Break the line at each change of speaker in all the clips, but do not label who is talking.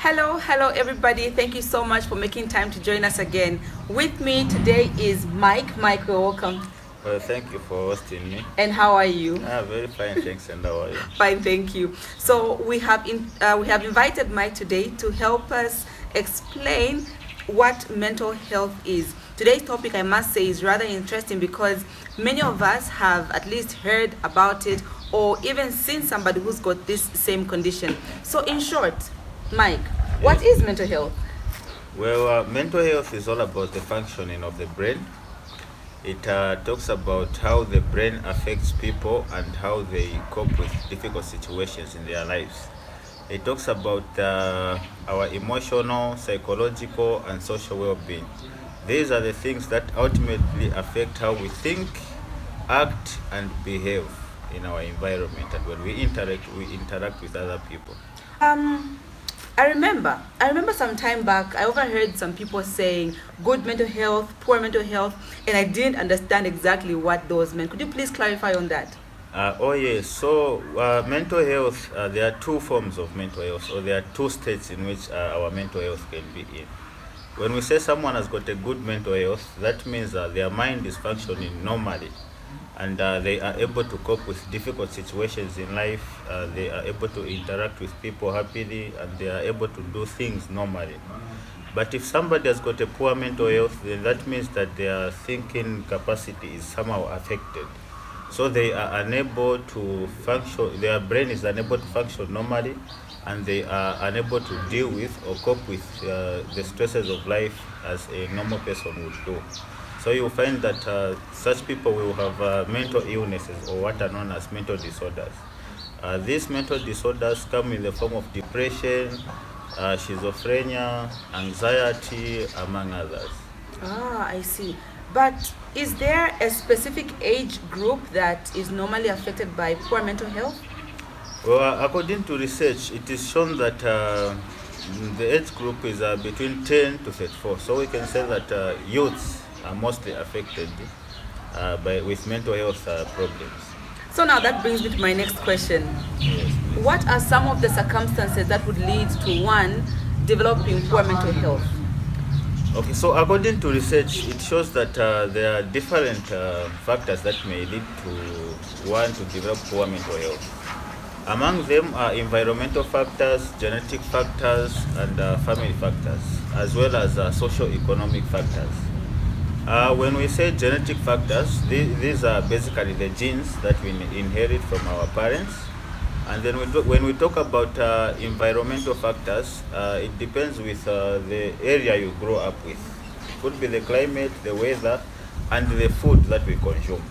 Hello, everybody. Thank you so much for making time to join us again. With me today is Mike. Mike, you're welcome.
Thank you for hosting me.
And how are you?
Very fine, thanks. And how are you?
Fine, thank you. So we have invited Mike today to help us explain what mental health is. Today's topic, I must say, is rather interesting because many of us have at least heard about it or even seen somebody who's got this same condition. So in short, Mike, what is mental health?
Well, mental health is all about the functioning of the brain. It talks about how the brain affects people and how they cope with difficult situations in their lives. It talks about our emotional, psychological, and social well-being. These are the things that ultimately affect how we think, act, and behave in our environment. And when we interact with other people.
I remember some time back, I overheard some people saying good mental health, poor mental health, and I didn't understand exactly what those meant. Could you please clarify on that?
Yes. So mental health, there are two forms of mental health, or there are two states in which our mental health can be in. When we say someone has got a good mental health, that means their mind is functioning normally, and they are able to cope with difficult situations in life. They are able to interact with people happily, and they are able to do things normally. But if somebody has got a poor mental health, then that means that their thinking capacity is somehow affected. So they are unable to function, their brain is unable to function normally, and they are unable to deal with or cope with the stresses of life as a normal person would do. So you'll find that such people will have mental illnesses, or what are known as mental disorders. These mental disorders come in the form of depression, schizophrenia, anxiety, among others.
I see. But is there a specific age group that is normally affected by poor mental health?
Well, according to research, it is shown that the age group is between 10 to 34. So we can say that youths are mostly affected with mental health problems.
So now that brings me to my next question.
Yes.
What are some of the circumstances that would lead to one developing poor mental health?
Okay, so according to research, it shows that there are different factors that may lead to one to develop poor mental health. Among them are environmental factors, genetic factors, and family factors, as well as socio-economic factors. When we say genetic factors, these are basically the genes that we inherit from our parents. And then when we talk about environmental factors, it depends with the area you grow up with. It could be the climate, the weather, and the food that we consume.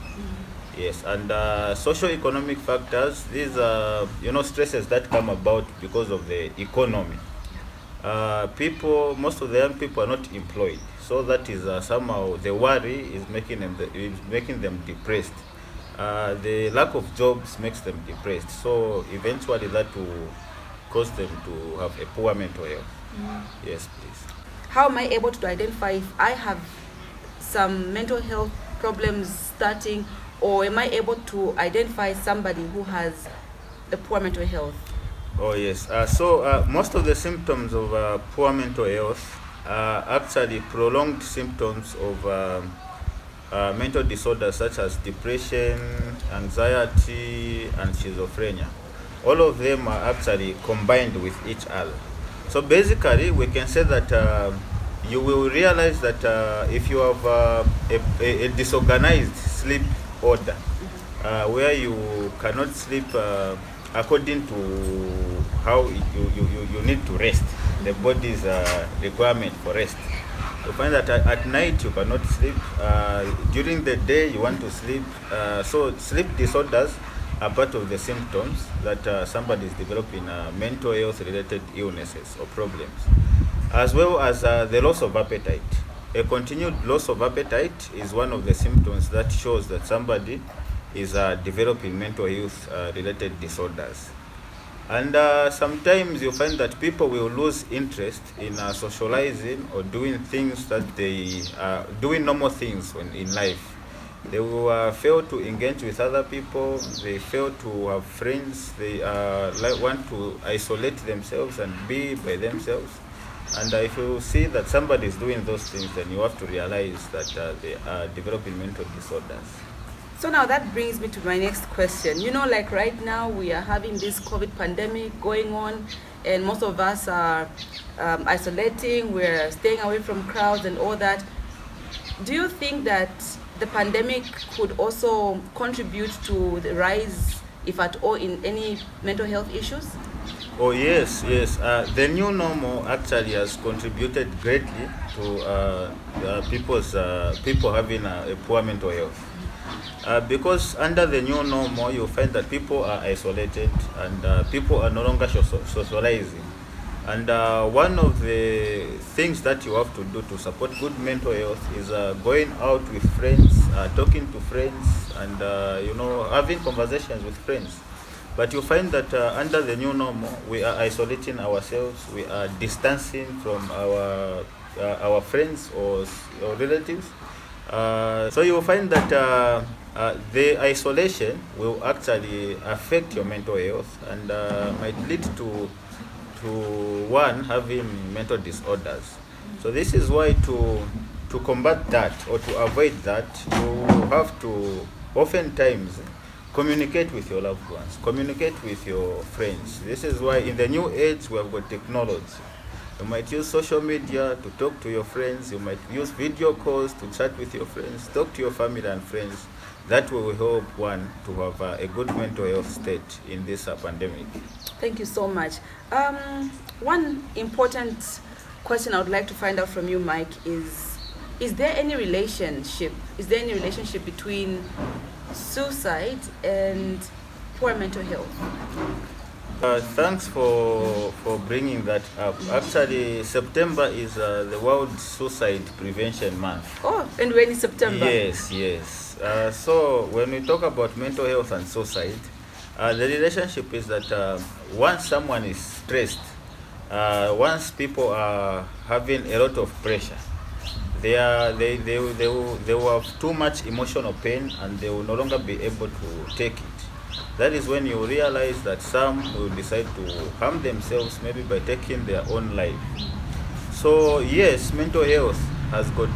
Yes, and socio-economic factors, these are stresses that come about because of the economy. Most of the young people are not employed, so that is somehow the worry is making them depressed. The lack of jobs makes them depressed, so eventually that will cause them to have a poor mental health. Yes, please.
How am I able to identify if I have some mental health problems starting, or am I able to identify somebody who has a poor mental health?
Oh yes. So most of the symptoms of poor mental health are actually prolonged symptoms of mental disorders such as depression, anxiety, and schizophrenia. All of them are actually combined with each other. So basically, we can say that you will realize that if you have a disorganized sleep order, where you cannot sleep according to how you need to rest, the body's requirement for rest. You find that at night you cannot sleep. During the day you want to sleep. So sleep disorders are part of the symptoms that somebody is developing mental health related illnesses or problems, as well as the loss of appetite. A continued loss of appetite is one of the symptoms that shows that somebody is developing mental health related disorders. And sometimes you find that people will lose interest in socializing or doing things that they doing normal things in life. They will fail to engage with other people. They fail to have friends. They want to isolate themselves and be by themselves. And if you see that somebody is doing those things, then you have to realize that they are developing mental disorders.
So now that brings me to my next question. You know, like right now we are having this COVID pandemic going on, and most of us are isolating, we're staying away from crowds and all that. Do you think that the pandemic could also contribute to the rise, if at all, in any mental health issues?
Oh yes, yes. The new normal actually has contributed greatly to people having a poor mental health. Because under the new normal, you find that people are isolated and people are no longer socializing. And one of the things that you have to do to support good mental health is going out with friends, talking to friends, and having conversations with friends. But you find that under the new normal, we are isolating ourselves. We are distancing from our friends or relatives. So you will find that the isolation will actually affect your mental health and might lead to one having mental disorders. So this is why to combat that or to avoid that, you have to oftentimes communicate with your loved ones, communicate with your friends. This is why in the new age we have got technology. You might use social media to talk to your friends. You might use video calls to chat with your friends, talk to your family and friends. That will help one to have a good mental health state in this pandemic.
Thank you so much. One important question I would like to find out from you, Mike, is there any relationship? Is there any relationship between suicide and poor mental health?
Thanks for bringing that up. Actually, September is the World Suicide Prevention Month.
Oh, and when is September?
Yes, yes. So when we talk about mental health and suicide, the relationship is that once someone is stressed, once people are having a lot of pressure, they will have too much emotional pain and they will no longer be able to take it. That is when you realize that some will decide to harm themselves, maybe by taking their own life. So yes, mental health has got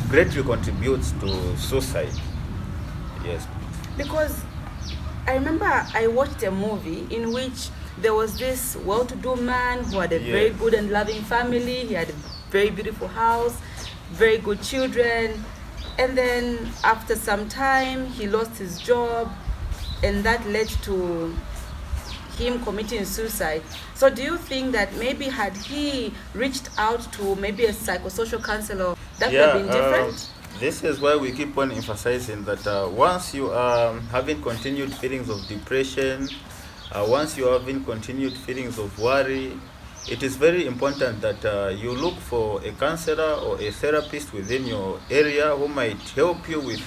greatly contributes to suicide. Yes.
Because I remember I watched a movie in which there was this well-to-do man who had a very good and loving family. He had a very beautiful house, very good children, and then after some time he lost his job, and that led to him committing suicide. So do you think that maybe had he reached out to maybe a psychosocial counselor, that would have been different?
This is why we keep on emphasizing that once you are having continued feelings of depression, once you are having continued feelings of worry, it is very important that you look for a counselor or a therapist within your area who might help you with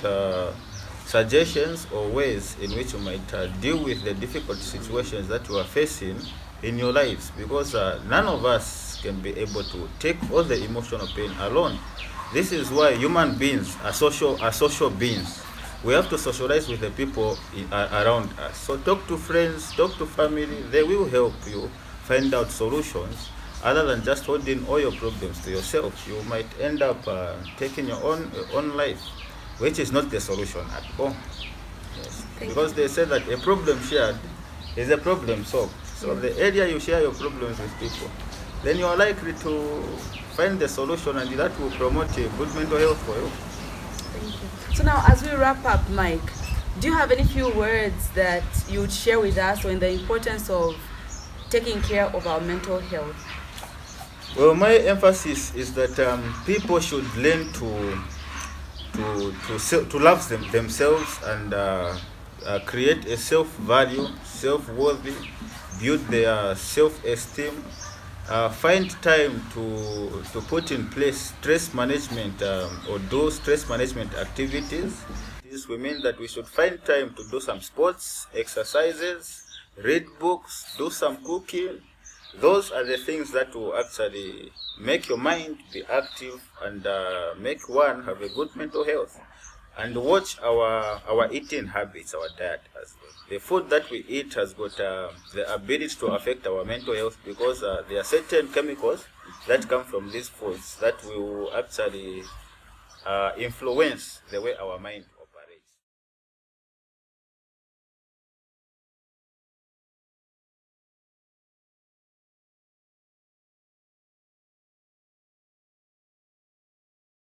suggestions or ways in which you might deal with the difficult situations that you are facing in your lives, because none of us can be able to take all the emotional pain alone. This is why human beings are social beings. We have to socialize with the people around us. So talk to friends, talk to family. They will help you find out solutions other than just holding all your problems to yourself. You might end up taking your own life, which is not the solution at all. Yes. Because they say that a problem shared is a problem solved. So the area you share your problems with people, then you are likely to find the solution, and that will promote a good mental health for you.
Thank you. So now, as we wrap up, Mike, do you have any few words that you would share with us on the importance of taking care of our mental health?
Well, my emphasis is that people should learn to love themselves and create a self-value, self-worthy, build their self-esteem, find time to put in place stress management or do stress management activities. This will mean that we should find time to do some sports, exercises, read books, do some cooking. Those are the things that will actually make your mind be active and make one have a good mental health. and watch our eating habits, our diet as well. The food that we eat has got the ability to affect our mental health, because there are certain chemicals that come from these foods that will actually influence the way our mind